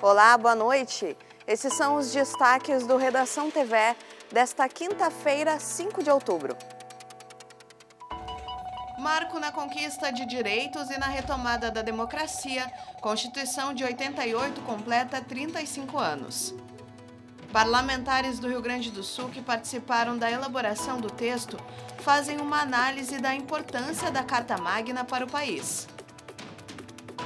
Olá, boa noite. Esses são os destaques do Redação TV desta quinta-feira, 5 de outubro. Marco na conquista de direitos e na retomada da democracia, Constituição de 88 completa 35 anos. Parlamentares do Rio Grande do Sul que participaram da elaboração do texto fazem uma análise da importância da Carta Magna para o país.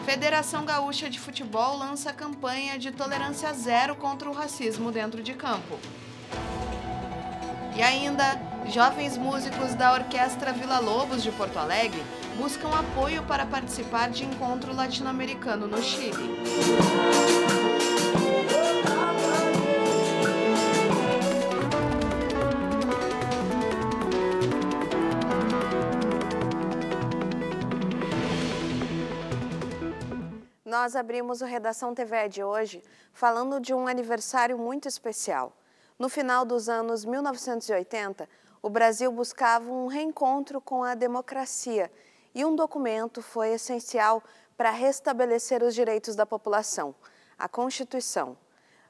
Federação Gaúcha de Futebol lança campanha de tolerância zero contra o racismo dentro de campo. E ainda, jovens músicos da Orquestra Vila Lobos de Porto Alegre buscam apoio para participar de encontro latino-americano no Chile. Nós abrimos o Redação TV de hoje falando de um aniversário muito especial. No final dos anos 1980, o Brasil buscava um reencontro com a democracia e um documento foi essencial para restabelecer os direitos da população, a Constituição.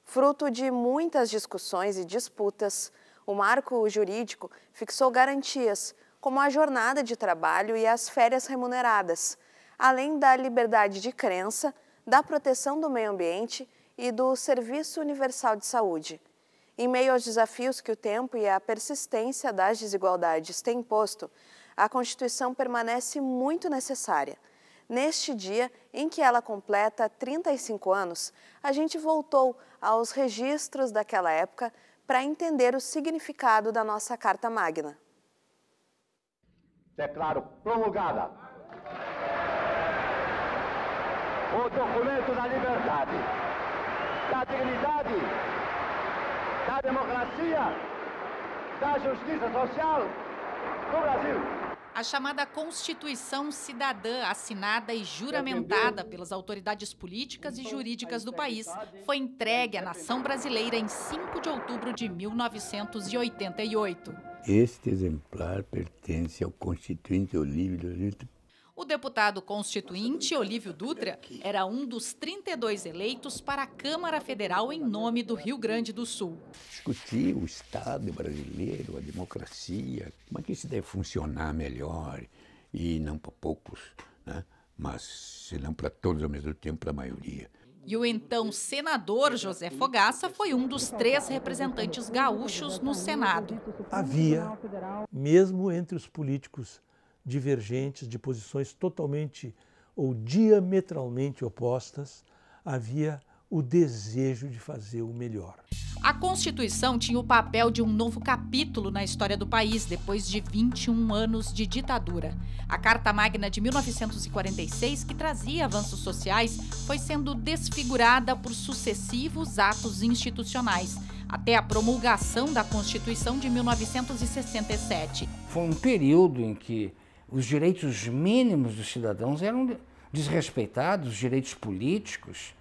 Fruto de muitas discussões e disputas, o marco jurídico fixou garantias, como a jornada de trabalho e as férias remuneradas, além da liberdade de crença, da proteção do meio ambiente e do Serviço Universal de Saúde. Em meio aos desafios que o tempo e a persistência das desigualdades têm posto, a Constituição permanece muito necessária. Neste dia em que ela completa 35 anos, a gente voltou aos registros daquela época para entender o significado da nossa Carta Magna. Declaro promulgada o documento da liberdade, da dignidade, da democracia, da justiça social do Brasil. A chamada Constituição Cidadã, assinada e juramentada pelas autoridades políticas e jurídicas do país, foi entregue à nação brasileira em 5 de outubro de 1988. Este exemplar pertence ao Constituinte Olívio Dutra. O deputado constituinte Olívio Dutra era um dos 32 eleitos para a Câmara Federal em nome do Rio Grande do Sul. Discutir o Estado brasileiro, a democracia, como é que isso deve funcionar melhor, e não para poucos, né? Mas se não para todos ao mesmo tempo, para a maioria. E o então senador José Fogaça foi um dos 3 representantes gaúchos no Senado. Havia, mesmo entre os políticos divergentes, de posições totalmente ou diametralmente opostas, havia o desejo de fazer o melhor. A Constituição tinha o papel de um novo capítulo na história do país, depois de 21 anos de ditadura. A Carta Magna de 1946, que trazia avanços sociais, foi sendo desfigurada por sucessivos atos institucionais, até a promulgação da Constituição de 1967. Foi um período em que os direitos mínimos dos cidadãos eram desrespeitados, os direitos políticos.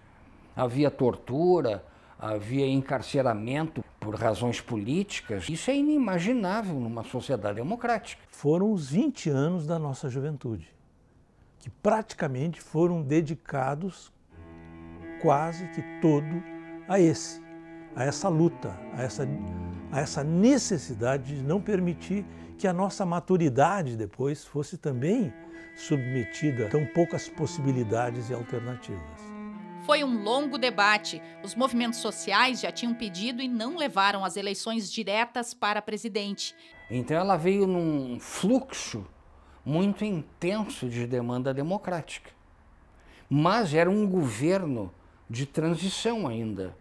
Havia tortura, havia encarceramento por razões políticas. Isso é inimaginável numa sociedade democrática. Foram os 20 anos da nossa juventude, que praticamente foram dedicados quase que todo a essa luta, a essa necessidade de não permitir que a nossa maturidade depois fosse também submetida a tão poucas possibilidades e alternativas. Foi um longo debate. Os movimentos sociais já tinham pedido e não levaram as eleições diretas para presidente. Então ela veio num fluxo muito intenso de demanda democrática. Mas era um governo de transição ainda,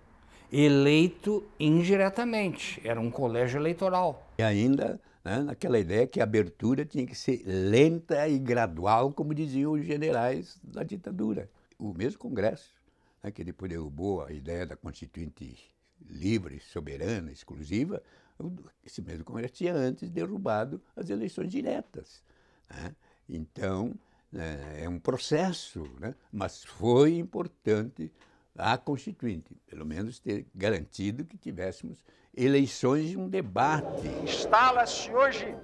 eleito indiretamente, era um colégio eleitoral. E ainda, né, naquela ideia que a abertura tinha que ser lenta e gradual, como diziam os generais da ditadura. O mesmo Congresso, né, que depois derrubou a ideia da Constituinte livre, soberana, exclusiva, esse mesmo Congresso tinha antes derrubado as eleições diretas, né? Então, é um processo, né? Mas foi importante a Constituinte, pelo menos ter garantido que tivéssemos eleições e um debate. Instala-se hoje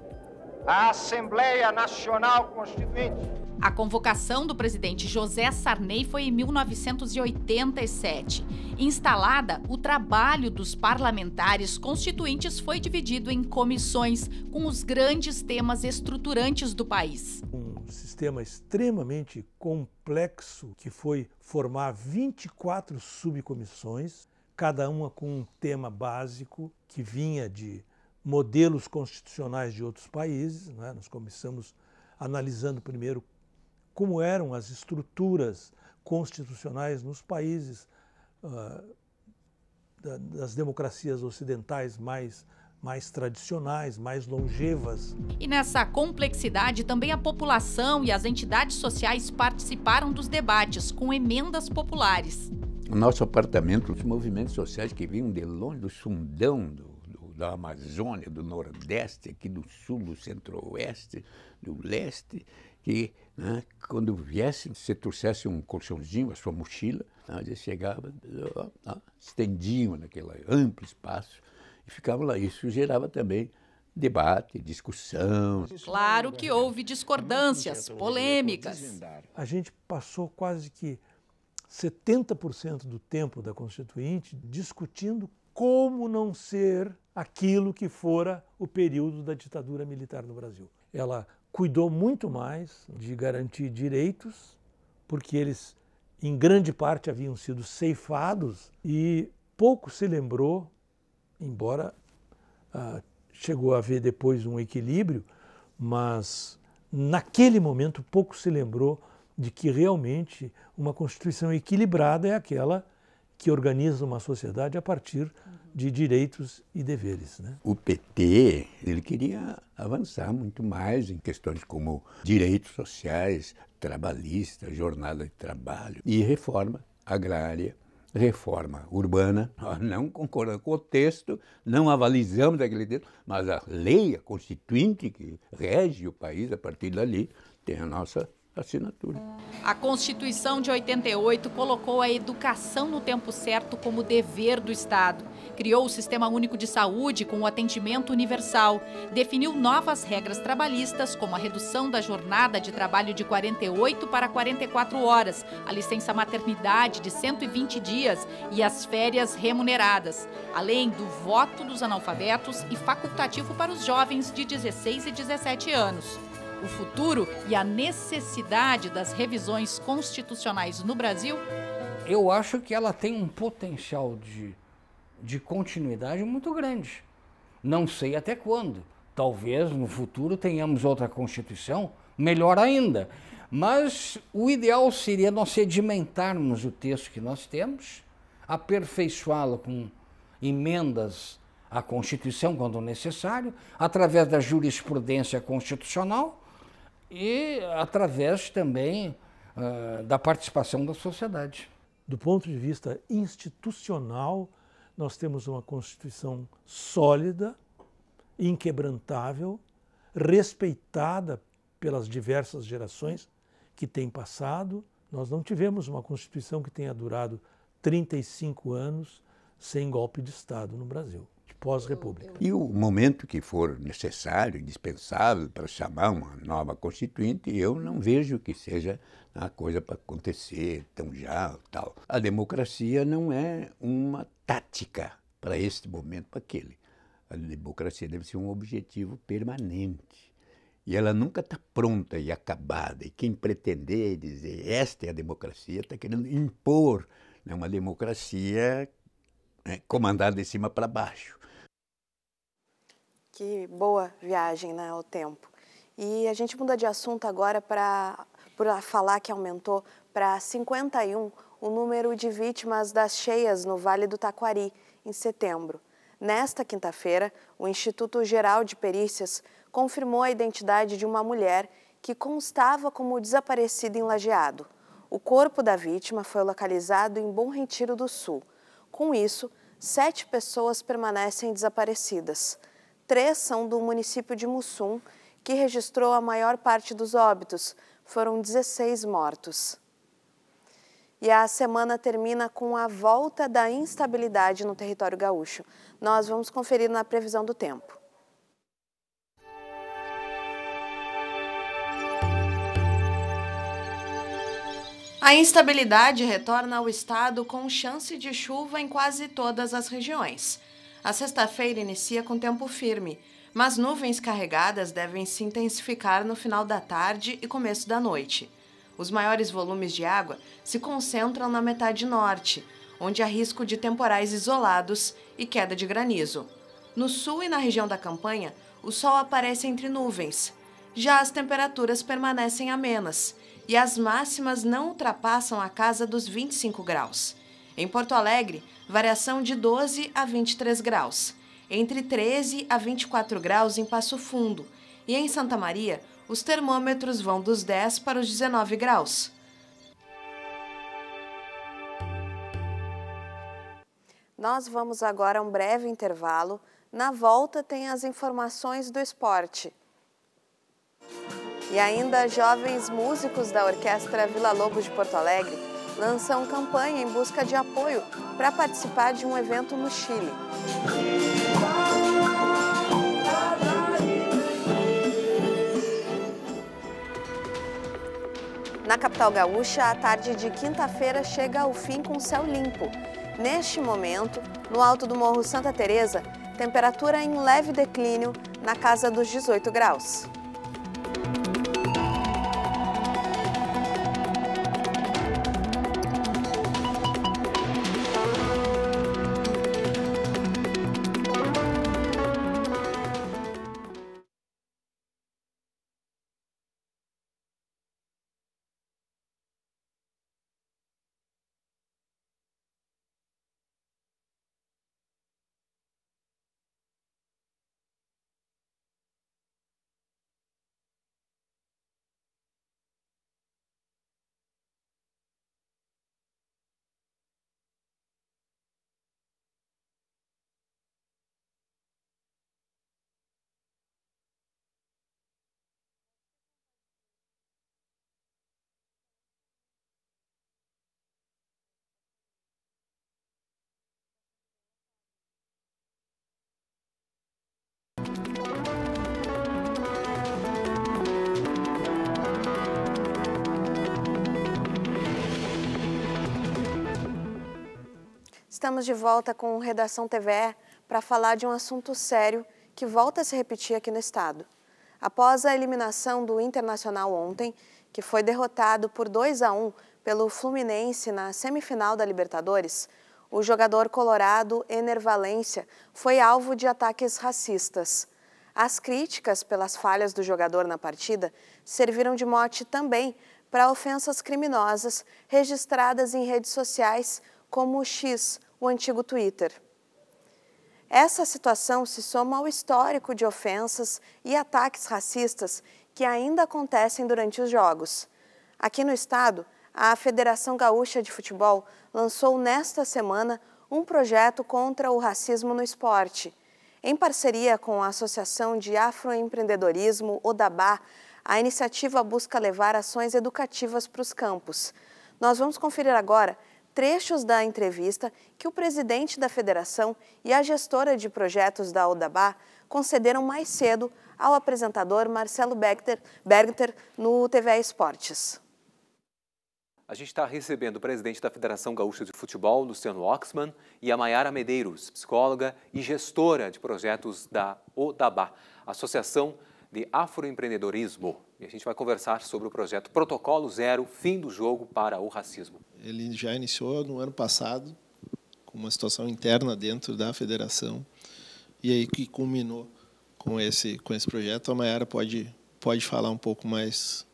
a Assembleia Nacional Constituinte. A convocação do presidente José Sarney foi em 1987. Instalada, o trabalho dos parlamentares constituintes foi dividido em comissões com os grandes temas estruturantes do país. Um sistema extremamente complexo que foi formar 24 subcomissões, cada uma com um tema básico que vinha de modelos constitucionais de outros países, né? Nós começamos analisando primeiro como eram as estruturas constitucionais nos países das democracias ocidentais mais tradicionais, mais longevas. E nessa complexidade, também a população e as entidades sociais participaram dos debates com emendas populares. O nosso apartamento, os movimentos sociais que vinham de longe, do fundão, da Amazônia, do Nordeste, aqui do Sul, do Centro-Oeste, do Leste, que, né, quando viessem, você trouxesse um colchãozinho, a sua mochila, eles chegavam, estendiam naquele amplo espaço e ficavam lá. Isso gerava também debate, discussão. Claro que houve discordâncias, polêmicas. A gente passou quase que 70% do tempo da Constituinte discutindo como não ser aquilo que fora o período da ditadura militar no Brasil. Ela cuidou muito mais de garantir direitos, porque eles, em grande parte, haviam sido ceifados e pouco se lembrou, embora chegou a haver depois um equilíbrio, mas naquele momento pouco se lembrou de que realmente uma Constituição equilibrada é aquela que organiza uma sociedade a partir de direitos e deveres, né? O PT, ele queria avançar muito mais em questões como direitos sociais, trabalhistas, jornada de trabalho e reforma agrária, reforma urbana. Nós não concordamos com o texto, não avalizamos aquele texto, mas a lei, a constituinte que rege o país a partir dali, tem a nossa assinatura. A Constituição de 88 colocou a educação no tempo certo como dever do Estado. Criou o Sistema Único de Saúde com o atendimento universal. Definiu novas regras trabalhistas, como a redução da jornada de trabalho de 48 para 44 horas, a licença maternidade de 120 dias e as férias remuneradas, além do voto dos analfabetos e facultativo para os jovens de 16 e 17 anos. O futuro e a necessidade das revisões constitucionais no Brasil? Eu acho que ela tem um potencial de continuidade muito grande. Não sei até quando. Talvez no futuro tenhamos outra Constituição, melhor ainda. Mas o ideal seria nós sedimentarmos o texto que nós temos, aperfeiçoá-lo com emendas à Constituição, quando necessário, através da jurisprudência constitucional, e através também da participação da sociedade. Do ponto de vista institucional, nós temos uma Constituição sólida, inquebrantável, respeitada pelas diversas gerações que têm passado. Nós não tivemos uma Constituição que tenha durado 35 anos sem golpe de Estado no Brasil, pós-república. E o momento que for necessário, indispensável para chamar uma nova Constituinte, eu não vejo que seja a coisa para acontecer tão já, tal. A democracia não é uma tática para este momento, para aquele. A democracia deve ser um objetivo permanente. E ela nunca está pronta e acabada. E quem pretender dizer esta é a democracia está querendo impor, né, uma democracia, né, comandada de cima para baixo. Que boa viagem, né, ao tempo. E a gente muda de assunto agora para falar que aumentou para 51 o número de vítimas das cheias no Vale do Taquari, em setembro. Nesta quinta-feira, o Instituto Geral de Perícias confirmou a identidade de uma mulher que constava como desaparecida em Lajeado. O corpo da vítima foi localizado em Bom Retiro do Sul. Com isso, 7 pessoas permanecem desaparecidas. 3 são do município de Mussum, que registrou a maior parte dos óbitos. Foram 16 mortos. E a semana termina com a volta da instabilidade no território gaúcho. Nós vamos conferir na previsão do tempo. A instabilidade retorna ao estado com chance de chuva em quase todas as regiões. A sexta-feira inicia com tempo firme, mas nuvens carregadas devem se intensificar no final da tarde e começo da noite. Os maiores volumes de água se concentram na metade norte, onde há risco de temporais isolados e queda de granizo. No sul e na região da campanha, o sol aparece entre nuvens. Já as temperaturas permanecem amenas e as máximas não ultrapassam a casa dos 25 graus. Em Porto Alegre, variação de 12 a 23 graus. Entre 13 a 24 graus em Passo Fundo. E em Santa Maria, os termômetros vão dos 10 para os 19 graus. Nós vamos agora a um breve intervalo. Na volta tem as informações do esporte. E ainda jovens músicos da Orquestra Vila Lobos de Porto Alegre lançam campanha em busca de apoio para participar de um evento no Chile. Na capital gaúcha, a tarde de quinta-feira chega ao fim com céu limpo. Neste momento, no alto do Morro Santa Teresa, temperatura em leve declínio na casa dos 18 graus. Estamos de volta com Redação TVE para falar de um assunto sério que volta a se repetir aqui no estado. Após a eliminação do Internacional ontem, que foi derrotado por 2-1 pelo Fluminense na semifinal da Libertadores, o jogador colorado Ener Valencia foi alvo de ataques racistas. As críticas pelas falhas do jogador na partida serviram de mote também para ofensas criminosas registradas em redes sociais como o X, o antigo Twitter. Essa situação se soma ao histórico de ofensas e ataques racistas que ainda acontecem durante os jogos. Aqui no estado, a Federação Gaúcha de Futebol lançou nesta semana um projeto contra o racismo no esporte. Em parceria com a Associação de Afroempreendedorismo, ODABA, a iniciativa busca levar ações educativas para os campos. Nós vamos conferir agora trechos da entrevista que o presidente da federação e a gestora de projetos da ODABA concederam mais cedo ao apresentador Marcelo Bergter no TVE Esportes. A gente está recebendo o presidente da Federação Gaúcha de Futebol, Luciano Oxman, e a Maiara Medeiros, psicóloga e gestora de projetos da ODABA, Associação de Afroempreendedorismo. E a gente vai conversar sobre o projeto Protocolo Zero, Fim do Jogo para o Racismo. Ele já iniciou no ano passado, com uma situação interna dentro da federação, e aí que culminou com esse projeto. A Maiara pode falar um pouco mais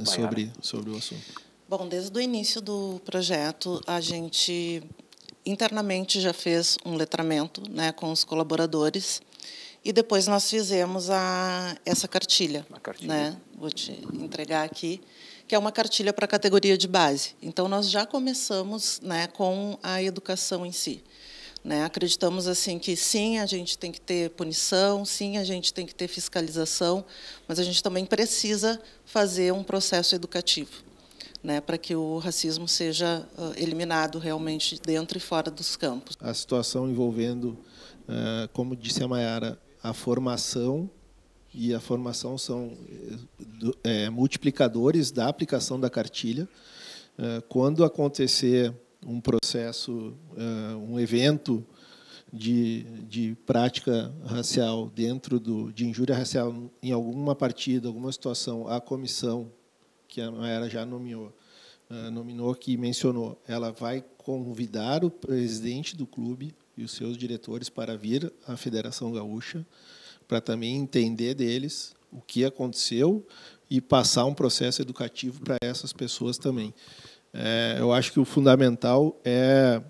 sobre o assunto. Bom, desde o início do projeto, a gente internamente já fez um letramento, né, com os colaboradores, e depois nós fizemos essa cartilha, né? Vou te entregar aqui, que é uma cartilha para a categoria de base. Então, nós já começamos, né, com a educação em si. Né? Acreditamos assim que, sim, a gente tem que ter punição, sim, a gente tem que ter fiscalização, mas a gente também precisa fazer um processo educativo, né, para que o racismo seja eliminado realmente dentro e fora dos campos. A situação envolvendo, como disse a Maiara, a formação, e a formação são multiplicadores da aplicação da cartilha, quando acontecer um processo, um evento de prática racial de injúria racial em alguma partida, alguma situação, a comissão, que a Mayara já nominou, que mencionou, ela vai convidar o presidente do clube e os seus diretores para vir à Federação Gaúcha, para também entender deles o que aconteceu e passar um processo educativo para essas pessoas também. Eu acho que o fundamental é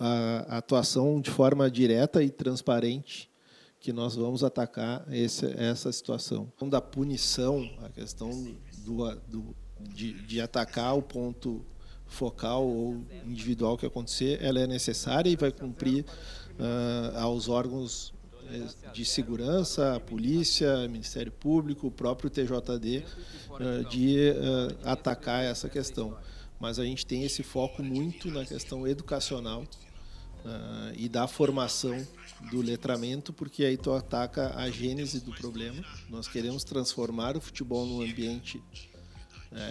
a atuação de forma direta e transparente, que nós vamos atacar essa situação. Da punição, a questão de atacar o ponto focal ou individual que acontecer, ela é necessária e vai cumprir aos órgãos de segurança, a polícia, o Ministério Público, o próprio TJD, de atacar essa questão. Mas a gente tem esse foco muito na questão educacional e da formação do letramento, porque aí tu ataca a gênese do problema. Nós queremos transformar o futebol num ambiente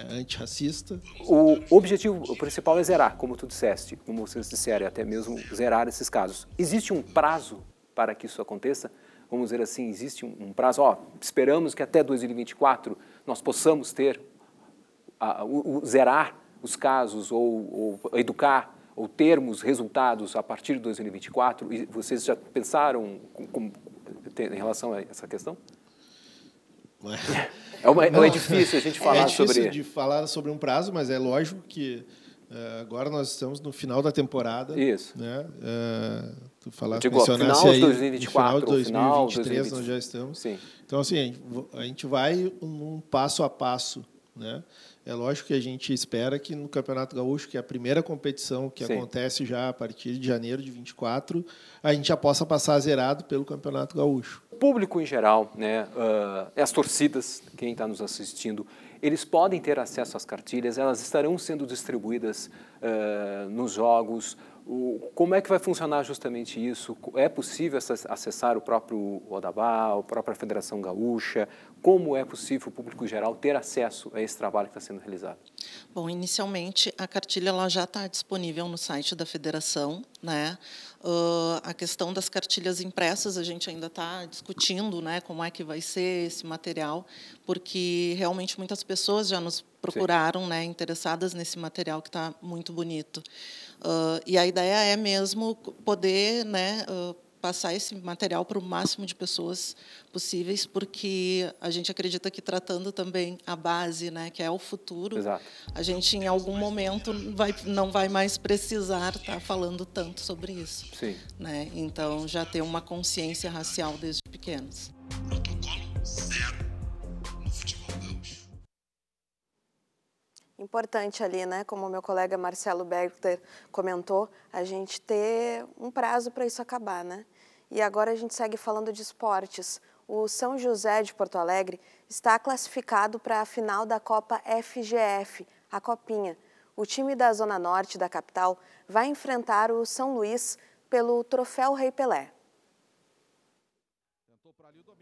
antirracista. O objetivo principal é zerar, como tu disseste, como vocês disseram, até mesmo zerar esses casos. Existe um prazo para que isso aconteça? Vamos dizer assim, existe um prazo, esperamos que até 2024 nós possamos ter, zerar os casos ou educar ou termos resultados a partir de 2024? E vocês já pensaram em relação a essa questão? É difícil a gente falar sobre... É difícil de falar sobre um prazo, mas é lógico que agora nós estamos no final da temporada. Isso. Né? Tu falaste, mencionasse aí, 2024, no final de 2023 nós já estamos. Sim. Então, assim, a gente vai um passo a passo, né? É lógico que a gente espera que no Campeonato Gaúcho, que é a primeira competição que acontece já a partir de janeiro de 24, a gente já possa passar zerado pelo Campeonato Gaúcho. O público em geral, né, as torcidas, quem está nos assistindo, eles podem ter acesso às cartilhas, elas estarão sendo distribuídas nos jogos. Como é que vai funcionar justamente isso? É possível acessar o próprio ODABA, a própria Federação Gaúcha? Como é possível o público geral ter acesso a esse trabalho que está sendo realizado? Bom, inicialmente, a cartilha ela já está disponível no site da Federação, né? A questão das cartilhas impressas, a gente ainda está discutindo, né, como é que vai ser esse material, porque realmente muitas pessoas já nos procuraram, né, interessadas nesse material que está muito bonito. E a ideia é mesmo poder, né, passar esse material para o máximo de pessoas possíveis, porque a gente acredita que, tratando também a base, né, que é o futuro, Exato. a gente, em algum momento, não vai mais precisar estar falando tanto sobre isso. Sim. Né? Então, já ter uma consciência racial desde pequenos. Protocolo zero no futebol gaúcho. Importante ali, né, como o meu colega Marcelo Berger comentou, a gente ter um prazo para isso acabar, né? E agora a gente segue falando de esportes. O São José de Porto Alegre está classificado para a final da Copa FGF, a Copinha. O time da Zona Norte da capital vai enfrentar o São Luís pelo Troféu Rei Pelé.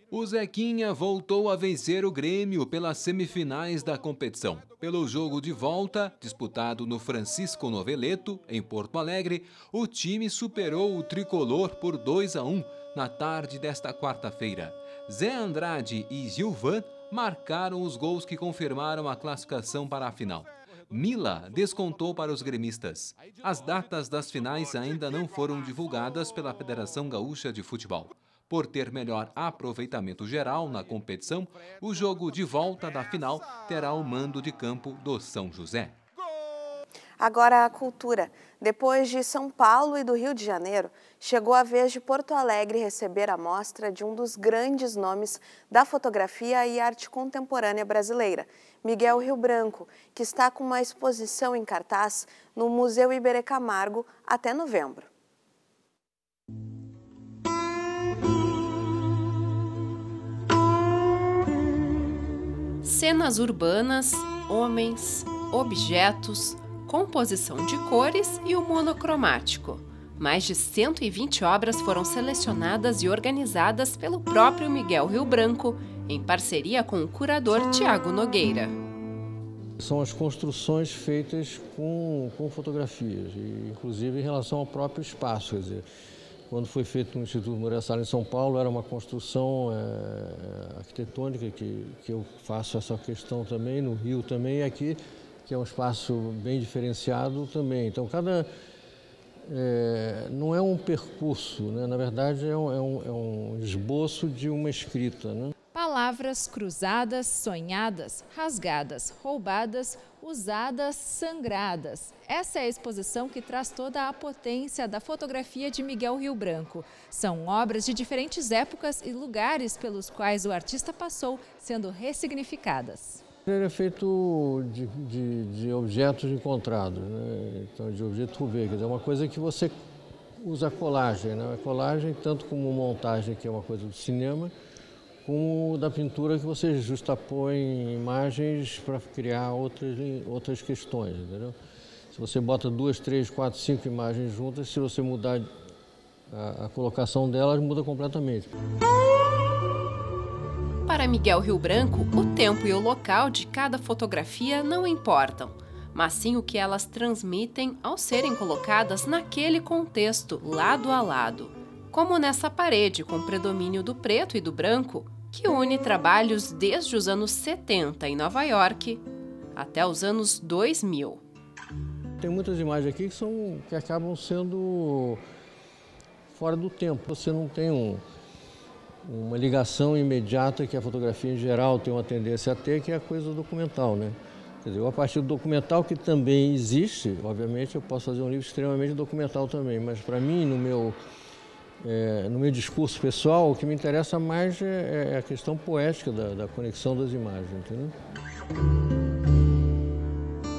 O Zequinha voltou a vencer o Grêmio pelas semifinais da competição. Pelo jogo de volta, disputado no Francisco Noveleto, em Porto Alegre, o time superou o tricolor por 2-1 na tarde desta quarta-feira. Zé Andrade e Gilvan marcaram os gols que confirmaram a classificação para a final. Mila descontou para os gremistas. As datas das finais ainda não foram divulgadas pela Federação Gaúcha de Futebol. Por ter melhor aproveitamento geral na competição, o jogo de volta da final terá o mando de campo do São José. Agora a cultura. Depois de São Paulo e do Rio de Janeiro, chegou a vez de Porto Alegre receber a mostra de um dos grandes nomes da fotografia e arte contemporânea brasileira, Miguel Rio Branco, que está com uma exposição em cartaz no Museu Iberê Camargo até novembro. Cenas urbanas, homens, objetos, composição de cores e o monocromático. Mais de 120 obras foram selecionadas e organizadas pelo próprio Miguel Rio Branco, em parceria com o curador Tiago Nogueira. São as construções feitas com fotografias, inclusive em relação ao próprio espaço. Quer dizer, quando foi feito no Instituto Moreira Salles em São Paulo, era uma construção arquitetônica, que eu faço essa questão também, no Rio também, e aqui, que é um espaço bem diferenciado também. Então, não é um percurso, né? Na verdade é um esboço de uma escrita, né? Palavras cruzadas, sonhadas, rasgadas, roubadas, usadas, sangradas. Essa é a exposição que traz toda a potência da fotografia de Miguel Rio Branco. São obras de diferentes épocas e lugares pelos quais o artista passou, sendo ressignificadas. Ele é feito de objetos encontrados, né? Então, de objetos trouvé, quer dizer, é uma coisa que você usa colagem, né? A colagem, tanto como montagem, que é uma coisa do cinema, como da pintura, que você justapõe imagens para criar outras questões, entendeu? Se você bota 2, 3, 4, 5 imagens juntas, se você mudar a colocação delas, muda completamente. Para Miguel Rio Branco, o tempo e o local de cada fotografia não importam, mas sim o que elas transmitem ao serem colocadas naquele contexto, lado a lado. Como nessa parede com predomínio do preto e do branco, que une trabalhos desde os anos 70 em Nova York até os anos 2000. Tem muitas imagens aqui que acabam sendo fora do tempo. Você não tem uma ligação imediata que a fotografia em geral tem uma tendência a ter, que é a coisa documental, né? Quer dizer, a partir do documental, que também existe, obviamente eu posso fazer um livro extremamente documental também, mas para mim, no meu discurso pessoal, o que me interessa mais é a questão poética da conexão das imagens, entendeu?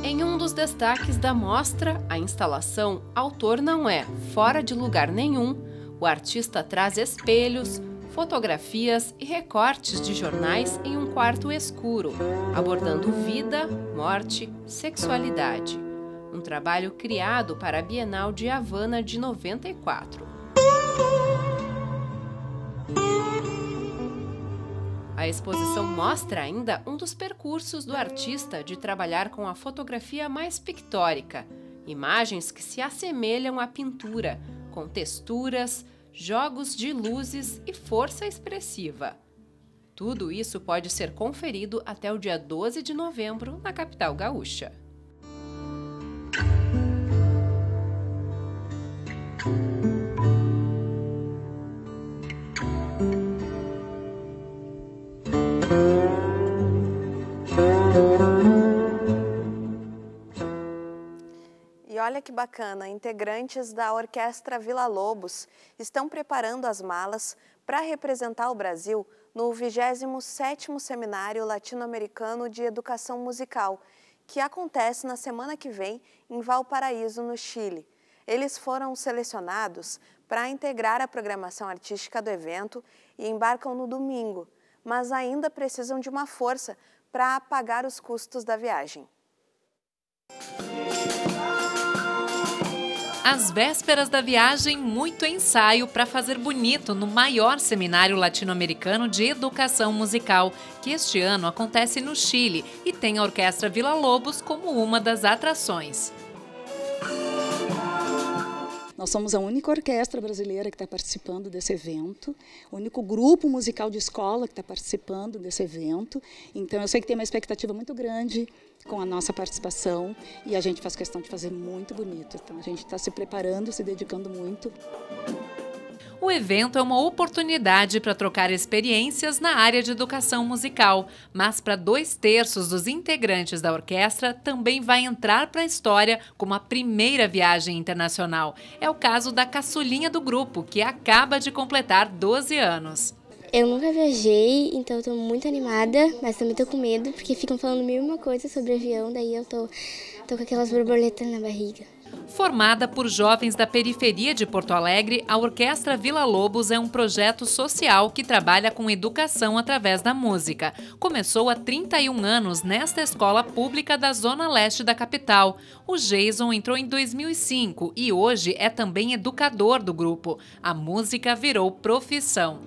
Em um dos destaques da mostra, a instalação Autor Não É Fora de Lugar Nenhum, o artista traz espelhos, fotografias e recortes de jornais em um quarto escuro, abordando vida, morte, sexualidade. Um trabalho criado para a Bienal de Havana de 94. A exposição mostra ainda um dos percursos do artista de trabalhar com a fotografia mais pictórica, imagens que se assemelham à pintura, com texturas, jogos de luzes e força expressiva. Tudo isso pode ser conferido até o dia 12 de novembro na capital gaúcha. E olha que bacana, integrantes da Orquestra Villa Lobos estão preparando as malas para representar o Brasil no 27º Seminário Latino-Americano de Educação Musical, que acontece na semana que vem em Valparaíso, no Chile. Eles foram selecionados para integrar a programação artística do evento e embarcam no domingo, mas ainda precisam de uma força para pagar os custos da viagem. Às vésperas da viagem, muito ensaio para fazer bonito no maior seminário latino-americano de educação musical, que este ano acontece no Chile e tem a Orquestra Villa Lobos como uma das atrações. Nós somos a única orquestra brasileira que está participando desse evento, o único grupo musical de escola que está participando desse evento. Então eu sei que tem uma expectativa muito grande com a nossa participação e a gente faz questão de fazer muito bonito. Então a gente está se preparando, se dedicando muito. O evento é uma oportunidade para trocar experiências na área de educação musical, mas para 2/3 dos integrantes da orquestra também vai entrar para a história como a primeira viagem internacional. É o caso da caçulinha do grupo, que acaba de completar 12 anos. Eu nunca viajei, então eu tô muito animada, mas também tô com medo, porque ficam falando mil e uma coisa sobre avião, daí eu tô com aquelas borboletas na barriga. Formada por jovens da periferia de Porto Alegre, a Orquestra Villa Lobos é um projeto social que trabalha com educação através da música. Começou há 31 anos nesta escola pública da zona leste da capital. O Jason entrou em 2005 e hoje é também educador do grupo. A música virou profissão.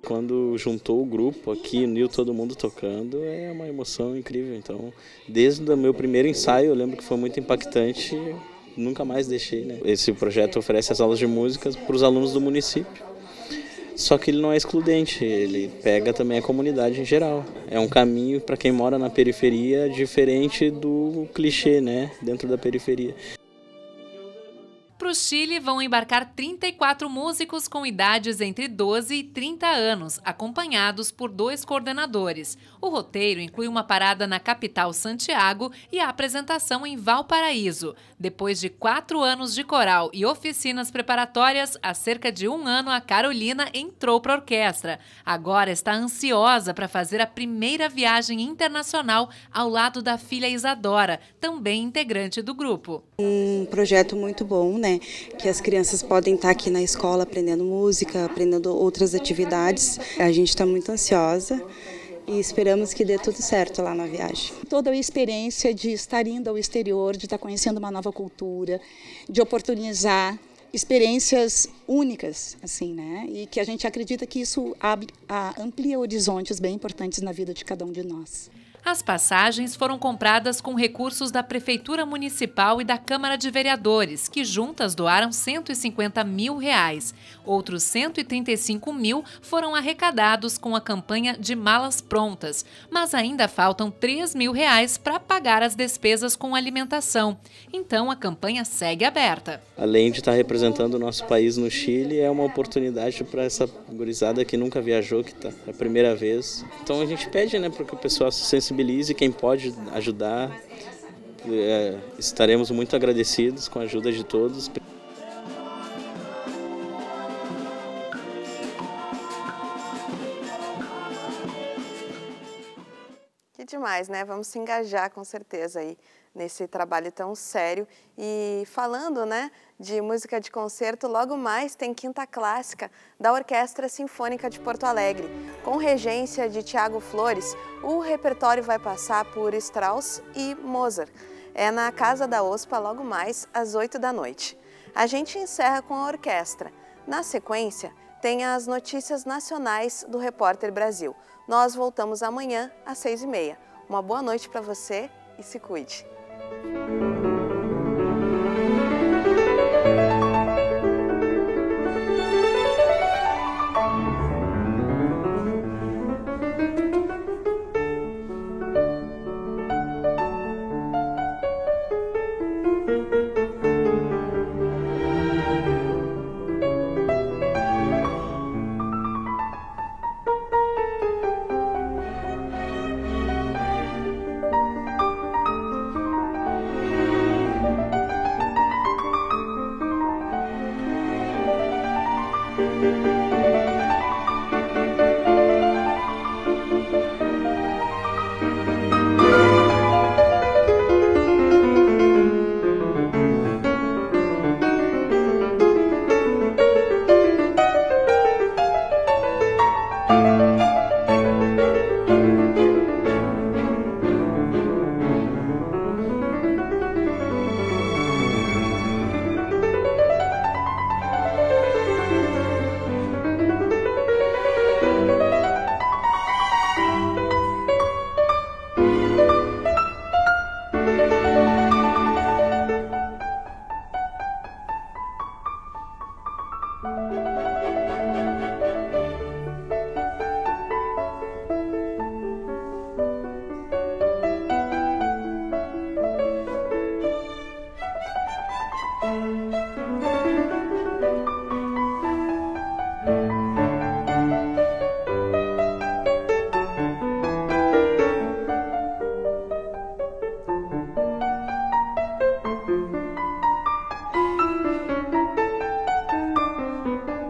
Quando juntou o grupo aqui, uniu todo mundo tocando, é uma emoção incrível. Então, desde o meu primeiro ensaio, eu lembro que foi muito impactante, nunca mais deixei, né? Esse projeto oferece as aulas de música para os alunos do município. Só que ele não é excludente, ele pega também a comunidade em geral. É um caminho para quem mora na periferia diferente do clichê, né? Dentro da periferia. Para o Chile vão embarcar 34 músicos com idades entre 12 e 30 anos, acompanhados por 2 coordenadores. O roteiro inclui uma parada na capital Santiago e a apresentação em Valparaíso. Depois de 4 anos de coral e oficinas preparatórias, há cerca de 1 ano a Carolina entrou para a orquestra. Agora está ansiosa para fazer a primeira viagem internacional ao lado da filha Isadora, também integrante do grupo. Um projeto muito bom, né? Que as crianças podem estar aqui na escola aprendendo música, aprendendo outras atividades. A gente está muito ansiosa e esperamos que dê tudo certo lá na viagem. Toda a experiência de estar indo ao exterior, de estar conhecendo uma nova cultura, de oportunizar experiências únicas, assim, né? E que a gente acredita que isso amplia horizontes bem importantes na vida de cada um de nós. As passagens foram compradas com recursos da Prefeitura Municipal e da Câmara de Vereadores, que juntas doaram R$150 mil. Outros 135 mil foram arrecadados com a campanha de malas prontas, mas ainda faltam R$3 mil para pagar as despesas com alimentação. Então a campanha segue aberta. Além de estar representando o nosso país no Chile, é uma oportunidade para essa gurizada que nunca viajou, que está a primeira vez. Então a gente pede, né, para que o pessoal se sensibilize, quem pode ajudar. Estaremos muito agradecidos com a ajuda de todos. Que demais, né? Vamos se engajar com certeza aí nesse trabalho tão sério. E falando, né, de música de concerto, logo mais tem Quinta Clássica da Orquestra Sinfônica de Porto Alegre. Com regência de Tiago Flores, o repertório vai passar por Strauss e Mozart. É na Casa da OSPA, logo mais às 8 da noite. A gente encerra com a orquestra. Na sequência, tem as notícias nacionais do Repórter Brasil. Nós voltamos amanhã às 6h30. Uma boa noite para você e se cuide.